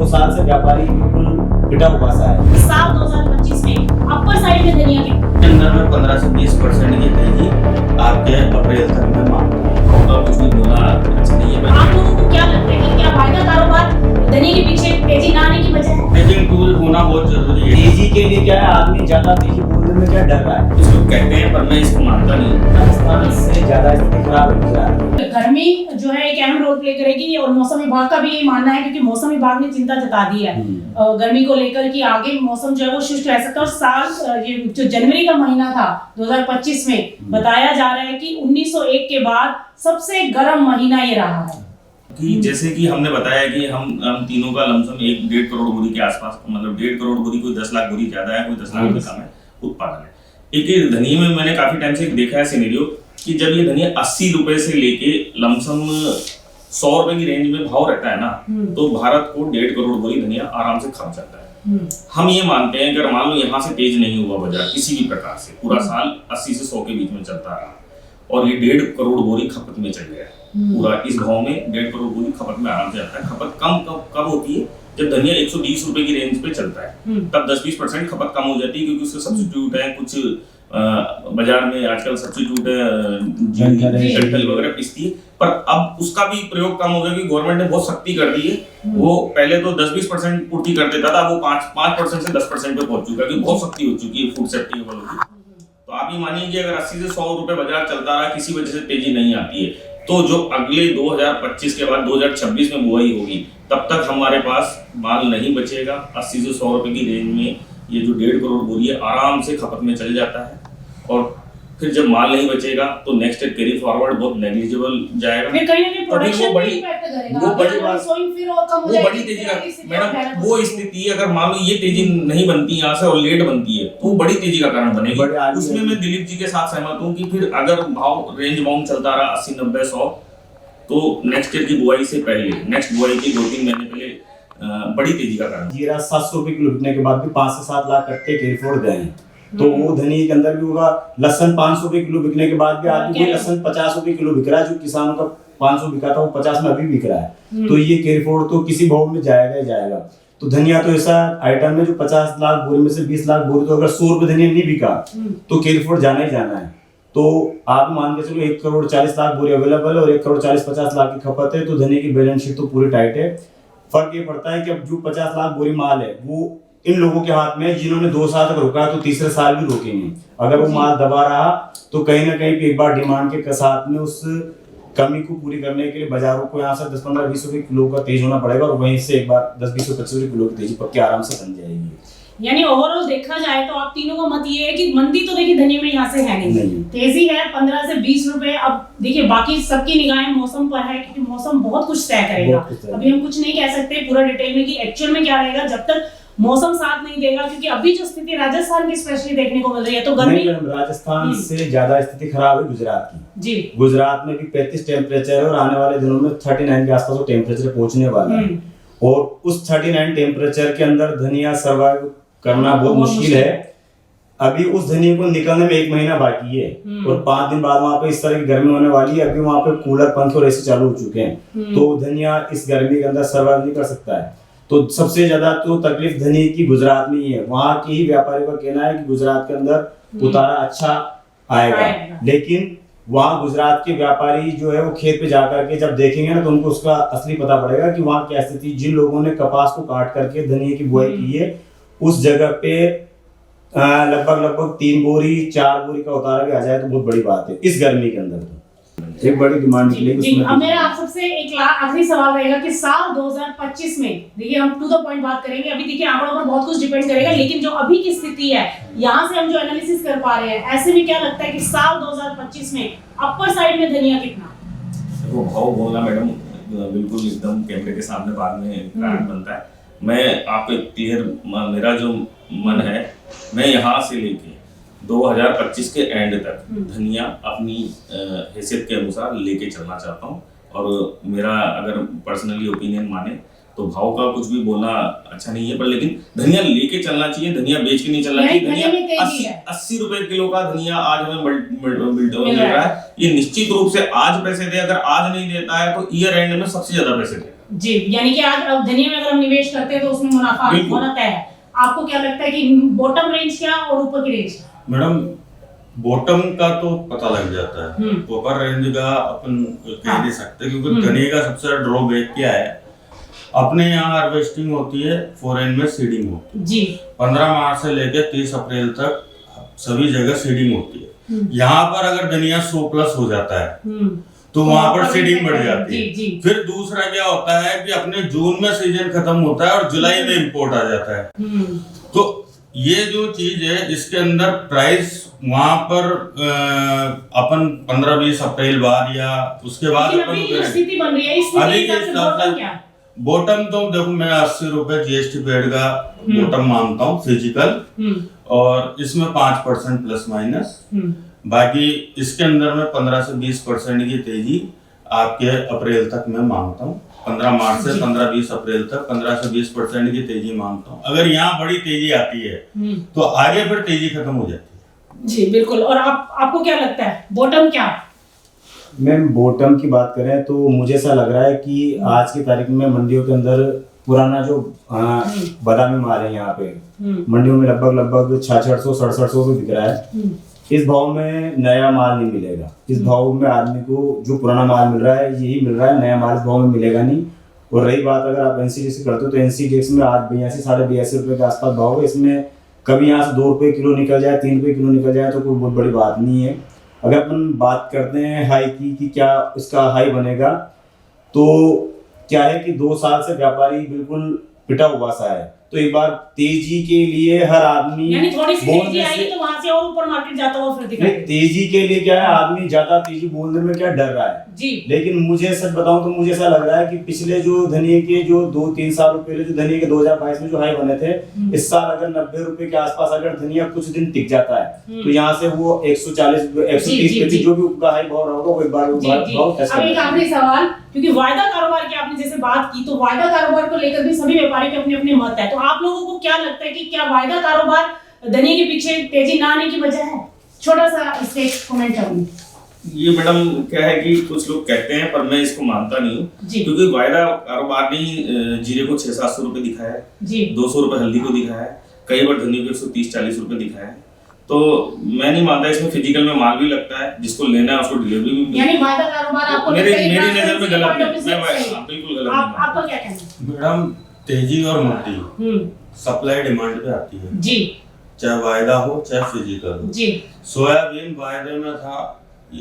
2 साल से व्यापारी बिल्कुल पिटा हुआ सा है। साल 2025 में अपर साइड में धनिया के अंदर में 15 से 20% ये तेजी आपके अप्रैल तक में मांग कुछ भी बोला अच्छा नहीं है। आप लोगों को क्या लगता है कि क्या वायदा कारोबार धनिया के पीछे तेजी ना आने की वजह है? हेजिंग टूल होना बहुत जरूरी है। तेजी के लिए क्या है, आदमी ज्यादा तेजी बोलने में क्या डर रहा है। इसको कहते हैं पर मैं इसको मानता नहीं। राजस्थान से ज्यादा स्थिति खराब है गुजरात। गर्मी जो है एक अहम रोल प्ले करेगी और मौसम विभाग का भी ये मानना है, क्योंकि मौसम विभाग ने चिंता जता दी है गर्मी को लेकर कि आगे मौसम जो है वो शुष्क रह सकता है। और साल ये जो जनवरी का महीना था 2025 में बताया जा रहा है कि 1901 के बाद सबसे गर्म महीना ये रहा है। कि जैसे कि हमने बताया कि हम तीनों का लमसम 1-1.5 करोड़ बोरी के आसपास, मतलब 1.5 करोड़ बोरी, कोई 10 लाख बोरी ज्यादा है, कोई 10 लाख बोरी कम है उत्पादन है। एक धनिया में मैंने काफी टाइम से देखा है सिनेरियो कि जब ये धनिया 80 रुपए से लेके लमसम 100 रुपए की रेंज में भाव रहता है ना, तो भारत को 1.5 करोड़ बोरी धनिया आराम से खर्च जाता है। हम ये मानते हैं कि अगर मान लो यहाँ से तेज नहीं हुआ बाजार किसी भी प्रकार से, पूरा साल 80 से 100 के बीच में चलता रहा और ये 1.5 करोड़ बोरी खपत में चल गया पूरा, इस भाव में 1.5 करोड़ बोरी खपत में आराम से आता है। खपत कम कब होती है? जब धनिया 120 रुपए की रेंज पे चलता है, तब 10-20% खपत कम हो जाती है, क्योंकि उसके सब्स्टिट्यूट है कुछ बाजार में आजकल सब्स्टिट्यूट जंगल वगैरह पिसती है। पर अब उसका भी प्रयोग कम हो गया कि गवर्नमेंट ने बहुत सख्ती कर दी है। वो पहले तो 10-20% पूर्ति कर देता था, वो 5% से 10% पे पहुंच चुका है, क्योंकि बहुत सख्ती हो चुकी है फूड सेफ्टी वालों की। तो आप ये मानिए कि अगर 80 से 100 रुपए बाजार चलता रहा, किसी वजह से तेजी नहीं आती है, तो जो अगले 2025 के बाद 2026 में बुआई होगी, तब तक हमारे पास माल नहीं बचेगा। 80 से 100 रुपए की रेंज में ये जो 1.5 करोड़ बोरी है आराम से खपत में चल जाता है। और फिर जब माल नहीं बचेगा तो नेक्स्ट कैरी फॉरवर्ड बहुत नेग्लिजिबल जाएगा। फिर कहीं ना कहीं प्रोडक्शन वो बड़ी तेजी का मैडम वो स्थिति, अगर मान लो ये तेजी नहीं बनती यहाँ से और लेट बनती है, तो वो बड़ी तेजी का कारण बनेगी। उसमें मैं दिलीप जी के साथ सहमत हूँ कि फिर अगर भाव रेंज बाउंड चलता रहा 80, 90, 100, तो नेक्स्ट ईयर की बुआई से पहले, नेक्स्ट बुआई के 2-3 महीने पहले बड़ी तेजी का कारण। जीरा 700 रुपए किलो बिकने के बाद भी 5 से 7 लाख कट्टे कैरी फॉरवर्ड गए हैं, तो वो धनिया के अंदर भी होगा। लहसन 500 रुपए किलो बिकने के बाद भी आज भी लहसन 50 रुपए किलो बिक रहा है, जो किसानों का 500 बिका था वो 50 में अभी बिक रहा है। तो ये कैरी फॉरवर्ड तो किसी भाव में जाएगा ही जाएगा। तो धनिया तो ऐसा आइटम है जो 50 लाख बोरी में से 20 लाख बोरी, तो अगर 100 रुपए धनिया नहीं बिका तो कैरी फॉरवर्ड जाना ही जाना है। तो आप मान के चलो 1 करोड़ 40 लाख बोरी अवेलेबल है और 1 करोड़ 40-50 लाख की खपत है, तो धनिया की बैलेंस शीट तो पूरी टाइट है। फर्क ये पड़ता है कि अब जो 50 लाख बोरी माल है वो इन लोगों के हाथ में, जिन्होंने 2 साल तक रुका तो तीसरे साल भी रोकेंगे। अगर वो माल दबा रहा तो कहीं ना कहीं एक बार डिमांड के साथ में उस कमी को पूरी करने के लिए बाजारों को यहाँ से 10-15-20 रुपए किलो का तेज होना पड़ेगा, और वहीं से एक बार 10-20-25 रुपए किलो की तेजी पक्के आराम से बन जाएगी। यानी ओवरऑल देखा जाए तो आप तीनों का मत ये है कि मंदी तो देखिए धनिया में यहाँ से है नहीं। तेजी है 15 से 20 रुपए। अब देखिए बाकी सबकी निगाहें मौसम पर है, क्योंकि मौसम बहुत कुछ तय करेगा। अभी हम कुछ नहीं कह सकते पूरा डिटेल में कि एक्चुअल में क्या रहेगा जब तक मौसम साथ नहीं देगा, क्योंकि अभी जो स्थिति राजस्थान की स्पेशली देखने को मिल रही है, तो गर्मी राजस्थान से ज्यादा स्थिति खराब है गुजरात की जी। गुजरात में भी 35 टेम्परेचर है और आने वाले दिनों में 39 के आसपास वो टेम्परेचर पहुंचने वाला है। और उस 39 टेम्परेचर के अंदर धनिया सर्वाइव करना बहुत मुश्किल है। अभी उस धनिया को निकलने में 1 महीना बाकी है और 5 दिन बाद वहाँ पे इस तरह की गर्मी होने वाली है। अभी वहाँ पे कूलर, पंखे और एसी चालू हो चुके हैं, तो धनिया इस गर्मी के अंदर सर्वाइव नहीं कर सकता है। तो सबसे ज्यादा तो तकलीफ धनिया की गुजरात में ही है। वहाँ के ही व्यापारियों का कहना है कि गुजरात के अंदर उतारा अच्छा आएगा, लेकिन वहाँ गुजरात के व्यापारी जो है वो खेत पे जाकर के जब देखेंगे ना, तो उनको उसका असली पता पड़ेगा कि वहाँ क्या स्थिति। जिन लोगों ने कपास को काट करके धनिया की बुआई की है, उस जगह पे लगभग 3 बोरी 4 बोरी का उतारा भी आ जाए तो बहुत बड़ी बात है इस गर्मी के अंदर। तो एक बड़ी डिमांड निकलेगी। अब मेरा आप सबसे एक आखिरी सवाल रहेगा कि साल 2025 में, देखिए हम टू द पॉइंट बात करेंगे। अभी देखिए आंकड़ों पर बहुत कुछ डिपेंड करेगा, लेकिन जो अभी की स्थिति है यहाँ से हम जो एनालिसिस कर पा रहे हैं, ऐसे में क्या लगता है कि साल 2025 में अपर साइड में धनिया कितना? वो भाव बोलना मैडम बिल्कुल एकदम कैमरे के सामने बाद में कारण बनता है। मैं आपको क्लियर, मेरा जो मन है, मैं यहाँ से लेके 2025 के एंड तक धनिया अपनी हैसियत के अनुसार लेके चलना चाहता हूँ। और मेरा अगर पर्सनली ओपिनियन माने तो भाव का कुछ भी बोलना अच्छा नहीं है, पर लेकिन धनिया लेके चलना चाहिए, धनिया बेच के नहीं चलना चाहिए। धनिया 80 रुपए किलो का धनिया आज हमें मिल रहा है। ये निश्चित रूप से आज पैसे दे, अगर आज नहीं देता है तो ईयर एंड में सबसे ज्यादा पैसे देगा। जी, यानी कि आज अब धनिया में अगर हम निवेश करते हैं तो उसमें मुनाफा बिल्कुल। होना तय है। आपको क्या लगता है कि बॉटम रेंज क्या और ऊपर की रेंज? मैडम बॉटम का तो पता लग जाता है, ऊपर रेंज का अपन कह नहीं सकते, क्योंकि धनिया का सबसे बड़ा ड्रॉबैक क्या है, अपने यहाँ हार्वेस्टिंग होती है, फॉरेन में सीडिंग होती है। जी 15 मार्च से लेकर 30 अप्रैल तक सभी जगह सीडिंग होती है। यहाँ पर अगर धनिया 100+ हो जाता है तो वहां पर सीडिंग बढ़ जाती है। जी। फिर दूसरा क्या होता है कि अपने जून में सीजन खत्म होता है और जुलाई में इंपोर्ट आ जाता है। तो ये जो चीज है इसके अंदर प्राइस वहां पर अपन 15-20 अप्रैल बाद या उसके बाद लेकिन अभी जो स्थिति बन रही है इस स्थिति अभी के के हिसाब से हिसाब बॉटम से क्या? बॉटम तो देखो मैं 80 रुपए जीएसटी पेड का बॉटम मानता हूँ फिजिकल, और इसमें 5% प्लस माइनस, बाकी इसके अंदर में 15 से 20% की तेजी आपके अप्रैल तक मैं मानता हूँ। 15 मार्च से 15-20 अप्रैल तक 15 से 20% की तेजी मानता हूँ। अगर यहाँ बड़ी तेजी आती है तो आगे फिर तेजी खत्म हो जाती है। जी बिल्कुल। और आपको क्या लगता है बॉटम क्या? मैम बॉटम की बात करें तो मुझे ऐसा लग रहा है कि आज की तारीख में मंडियों के अंदर पुराना जो बादामी माल है यहाँ पे मंडियों में लगभग 600-700 बिक रहा है। इस भाव में नया माल नहीं मिलेगा। इस भाव में आदमी को जो पुराना माल मिल रहा है यही मिल रहा है, नया माल इस भाव में मिलेगा नहीं। और रही बात अगर आप एनसीडीएक्स करते हो तो एनसीडीएक्स में आज 82-82.5 रुपए के आसपास भाव है। इसमें कभी यहाँ से 2 रुपए किलो निकल जाए, 3 रुपए किलो निकल जाए तो कोई बहुत बड़ी बात नहीं है। अगर अपन बात करते हैं हाई की कि क्या इसका हाई बनेगा, तो क्या है कि 2 साल से व्यापारी बिल्कुल पिटा हुआ सा है। तो एक बार तेजी के लिए हर आदमी यानी थोड़ी सी बोलने तेजी आएगी तो वहां से और ऊपर मार्केट जाता हुआ फिर दिखाई नहीं, तेजी के लिए क्या है आदमी ज्यादा तेजी बोलने में क्या डर रहा है जी। लेकिन मुझे सच बताऊं तो मुझे ऐसा लग रहा है कि पिछले जो धनिये के जो 2-3 साल पहले जो धनिये के 2022 में जो हाई बने थे, इस साल अगर 90 रुपए के आसपास अगर धनिया कुछ दिन टिक जाता है तो यहाँ से वो 140-130 जो भी उसका हाई भाव होगा वो एक बार भाव टेस्ट अब एक आखिरी सवाल, क्योंकि वायदा कारोबार की आपने जैसे बात की तो वायदा कारोबार को लेकर भी सभी व्यापारी के अपने अपने मत है। तो आप लोगों को क्या लगता है कि क्या वायदा कारोबार धनिये के पीछे तेजी ना आने की वजह है? छोटा सा इसके कमेंट करूंगी। ये मैडम क्या है कि कुछ लोग कहते हैं पर मैं इसको मानता नहीं हूँ, क्योंकि वायदा कारोबार ने जीरे को 600-700 रुपए दिखाया है जी, 200 रुपए हल्दी को दिखाया है, कई बार धनिया को 130-140 रुपए दिखाया है। तो मैं नहीं मानता इसमें फिजिकल में माल भी लगता है, जिसको लेना है उसको डिलीवरी भी मिलती है। यानी वायदा कारोबार आपको मेरी नजर में गलत है, मैं बिल्कुल गलत नहीं। आपका क्या कहना है? मैडम तेजी और मंदी सप्लाई डिमांड पे आती है जी, चाहे वायदा हो चाहे फिजिकल हो जी। सोयाबीन वायदे में था,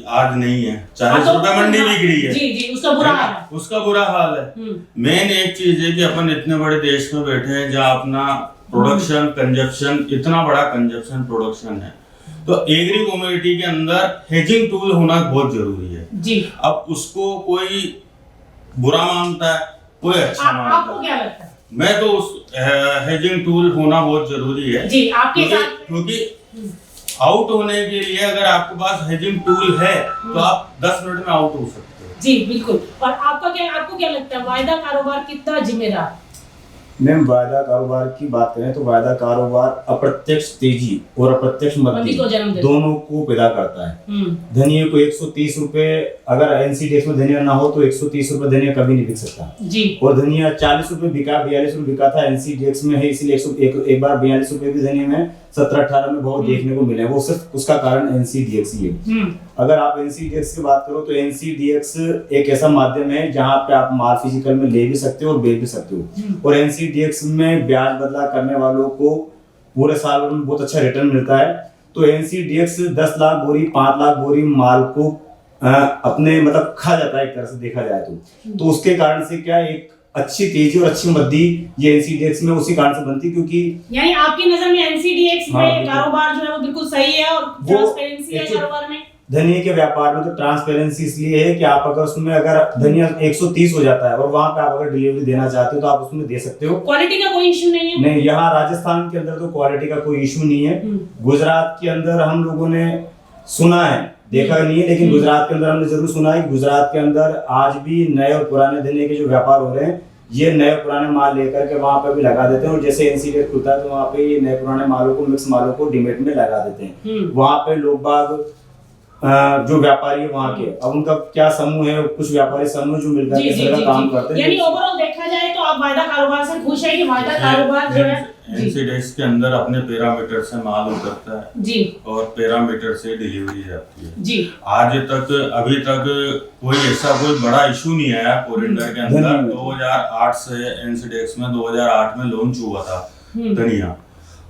आज नहीं है, 40 रुपए मंडी बिक रही है जी जी, उसका बुरा हाल है। उसका बुरा हाल है। मेन एक चीज है कि अपन इतने बड़े देश में बैठे हैं जहाँ अपना प्रोडक्शन कंजप्शन इतना बड़ा कंजप्शन प्रोडक्शन है, तो एग्री कम्युनिटी के अंदर हेजिंग टूल होना बहुत जरूरी है जी। अब उसको कोई बुरा मानता है, कोई अच्छा मानता है। आपको क्या लगता है? मैं तो उस हेजिंग टूल होना बहुत जरूरी है जी, आपके साथ क्योंकि आउट होने के लिए अगर आपके पास हेजिंग टूल है तो आप 10 मिनट में आउट हो सकते हो। जी बिल्कुल। और आपको क्या लगता है वायदा कारोबार कितना जिम्मेदार? मैम वायदा कारोबार की बात करें तो वायदा कारोबार अप्रत्यक्ष तेजी और अप्रत्यक्ष मंदी को जन्म देता है। दोनों को पैदा करता है। धनिये को 130 रुपए अगर एनसीडीएक्स में धनिया ना हो तो 130 रुपए धनिया कभी नहीं बिक सकता जी। और धनिया 40 रुपए बिका, 42 रुपए बिका था एनसीडीएक्स में है, इसलिए एक बार 42 रुपए भी धनिया में 17-18 में बहुत देखने को मिले। वो सिर्फ उसका कारण एनसीडीएक्स ही है। अगर आप एनसीडीएक्स की बात करो तो एनसीडीएक्स एक ऐसा माध्यम है जहां पे आप माल फिजिकल में ले भी सकते हो और बेच भी सकते हो, और एनसीडीएक्स में ब्याज बदला करने वालों को पूरे साल में बहुत अच्छा रिटर्न मिलता है। तो एनसीडीएक्स 10 लाख बोरी 5 लाख बोरी माल को अपने मतलब खा जाता है एक तरह से देखा जाए तो उसके कारण से क्या एक अच्छी तेजी और अच्छी मंदी ये एनसीडीएक्स में उसी कारण से बनती है, क्योंकि यानी आपकी नजर में एनसीडीएक्स में कारोबार जो है वो बिल्कुल सही है और ट्रांसपेरेंसी है कारोबार में। धनिये के व्यापार में तो ट्रांसपेरेंसी इसलिए है कि आप अगर उसमें अगर धनिया 130 हो जाता है और वहां पे आप अगर डिलीवरी देना चाहते हो तो आप उसमें दे सकते हो। क्वालिटी का कोई इशू नहीं है। नहीं, यहाँ राजस्थान के अंदर तो क्वालिटी का कोई इशू नहीं है। गुजरात के अंदर हम लोगों ने सुना है, देखा नहीं है, लेकिन गुजरात के अंदर हमने जरूर सुना है कि गुजरात के अंदर आज भी नए और पुराने धनिये के जो व्यापार हो रहे हैं ये नए पुराने माल लेकर के वहां पे भी लगा देते हैं, और जैसे एनसीडीएक्स खुलता है तो वहां पे ये नए पुराने मालों को मिक्स मालों को डीमेट में लगा देते हैं। वहां पे लोग बाग जो व्यापारी है वहां के, अब उनका क्या समूह है, कुछ व्यापारी समूह जो मिलकर के काम करते हैं। यानी ओवरऑल आप वायदा कारोबार से खुश है कि वायदा कारोबार जो है जी एनसीडेक्स के अंदर अपने पैरामीटर से माल उतरता है जी और पैरामीटर से डिलीवरी जाती है। जी आज तक अभी तक कोई ऐसा कोई बड़ा इशू नहीं आया कोरिडोर के अंदर। 2008 से एनसीडेक्स में 2008 में लॉन्च हुआ था धनिया,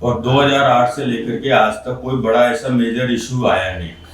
और 2008 से लेकर के आज तक कोई बड़ा ऐसा मेजर इशू आया नहीं।